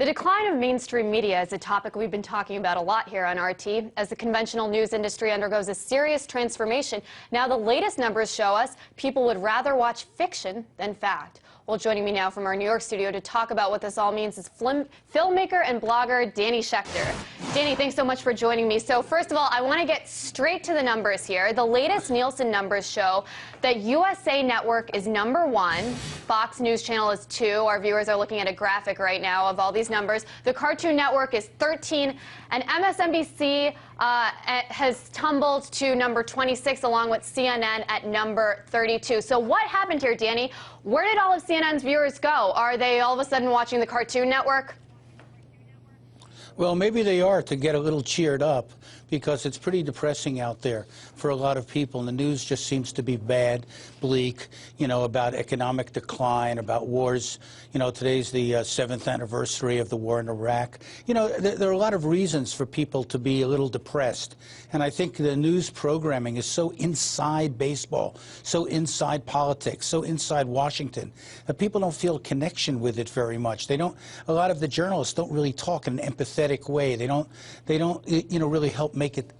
The decline of mainstream media is a topic we've been talking about a lot here on RT. As the conventional news industry undergoes a serious transformation, now the latest numbers show us people would rather watch fiction than fact. Well, joining me now from our New York studio to talk about what this all means is filmmaker and blogger Danny Schechter. Danny, thanks so much for joining me. So first of all, I want to get straight to the numbers here. The latest Nielsen numbers show that USA Network is #1, Fox News Channel is 2. Our viewers are looking at a graphic right now of all these numbers. The Cartoon Network is 13, and MSNBC has tumbled to #26, along with CNN at #32. So what happened here, Danny? Where did all of CNN's viewers go? Are they all of a sudden watching the Cartoon Network? Well, maybe they are to get a little cheered up, because it's pretty depressing out there for a lot of people. And the news just seems to be bad, bleak, about economic decline, about wars. Today's the 7th anniversary of the war in Iraq. There are a lot of reasons for people to be a little depressed. And I think the news programming is so inside baseball, so inside politics, so inside Washington, that people don't feel a connection with it very much. A lot of the journalists don't really talk in an empathetic way. They don't really help make it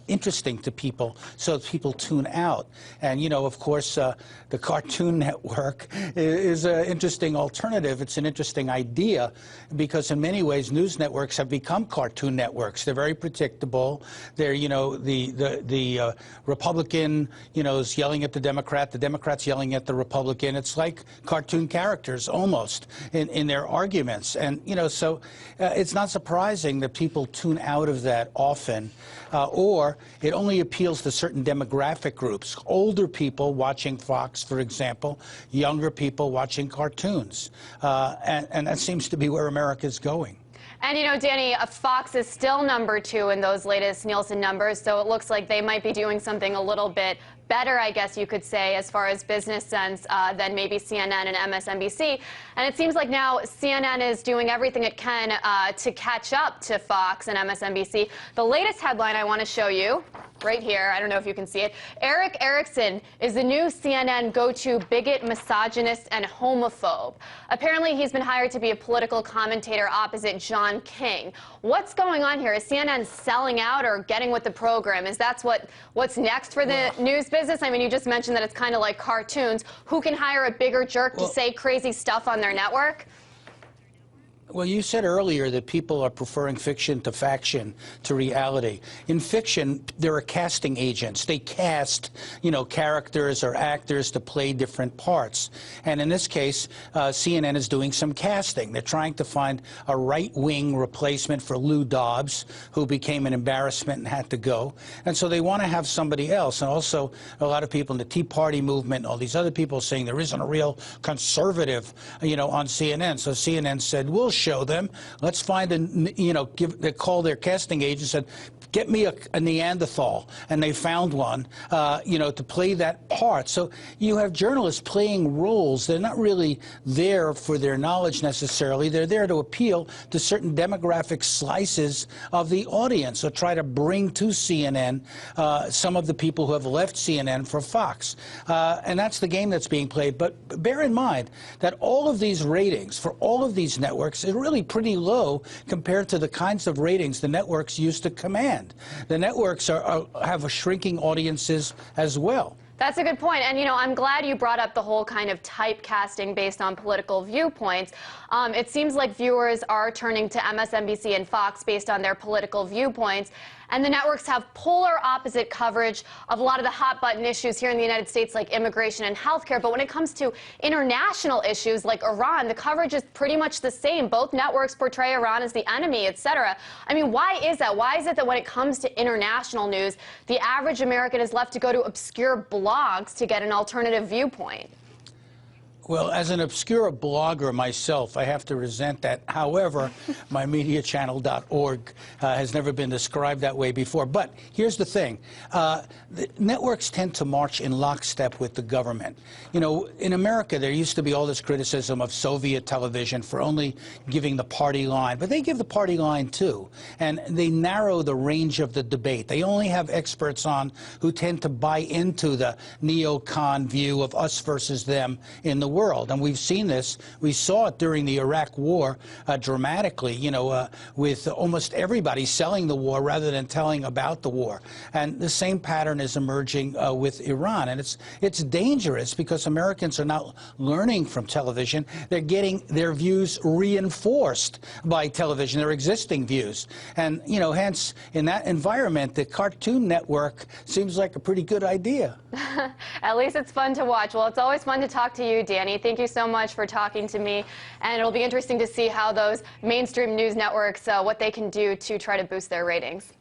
interesting to people, so people tune out. And of course, the Cartoon Network is an interesting alternative. It's an interesting idea, because in many ways news networks have become cartoon networks. They're very predictable. They're the Republican is yelling at the Democrat's yelling at the Republican. It's like cartoon characters almost in their arguments. And so it's not surprising that people tune out of that often. Or it only appeals to certain demographic groups. Older people watching Fox, for example, younger people watching cartoons. And that seems to be where America's going. And Danny, Fox is still #2 in those latest Nielsen numbers, so it looks like they might be doing something a little bit better, I guess you could say, as far as business sense than maybe CNN and MSNBC. And it seems like now CNN is doing everything it can to catch up to Fox and MSNBC. The latest headline I want to show you right here, I don't know if you can see it. Eric Erickson is the new CNN go-to bigot, misogynist, and homophobe. Apparently, he's been hired to be a political commentator opposite John King. What's going on here? Is CNN selling out or getting with the program? Is that what's next for the news business? I mean, you just mentioned that it's kind of like cartoons. Who can hire a bigger jerk to say crazy stuff on their network? Well, you said earlier that people are preferring fiction to faction to reality. In fiction, there are casting agents. They cast, characters or actors to play different parts. And in this case, CNN is doing some casting. They're trying to find a right-wing replacement for Lou Dobbs, who became an embarrassment and had to go. And so they want to have somebody else. And also, a lot of people in the Tea Party movement, all these other people saying there isn't a real conservative, on CNN. So CNN said, we'll show them. Let's find they call their casting agent and said, get me a Neanderthal, and they found one, to play that part. So you have journalists playing roles. They're not really there for their knowledge necessarily. They're there to appeal to certain demographic slices of the audience, or try to bring to CNN some of the people who have left CNN for Fox. And that's the game that's being played. But bear in mind that all of these ratings for all of these networks is really pretty low compared to the kinds of ratings the networks used to command. The networks have a shrinking audiences as well. That's a good point. And, I'm glad you brought up the whole kind of typecasting based on political viewpoints. It seems like viewers are turning to MSNBC and Fox based on their political viewpoints. And the networks have polar opposite coverage of a lot of the hot-button issues here in the United States, like immigration and healthcare. But when it comes to international issues like Iran, the coverage is pretty much the same. Both networks portray Iran as the enemy, etc. I mean, why is that? Why is it that when it comes to international news, the average American is left to go to obscure blogs to get an alternative viewpoint? Well, as an obscure blogger myself, I have to resent that. However, mymediachannel.org has never been described that way before. But here's the thing. The networks tend to march in lockstep with the government. In America, there used to be all this criticism of Soviet television for only giving the party line. But they give the party line, too. And they narrow the range of the debate. They only have experts on who tend to buy into the neocon view of us versus them in the world. And we've seen this. We saw it during the Iraq War dramatically, with almost everybody selling the war rather than telling about the war. And the same pattern is emerging with Iran. And it's dangerous because Americans are not learning from television. They're getting their views reinforced by television, their existing views. And, hence, in that environment, the Cartoon Network seems like a pretty good idea. At least it's fun to watch. Well, it's always fun to talk to you, Danny. Thank you so much for talking to me. And it'll be interesting to see how those mainstream news networks, what they can do to try to boost their ratings.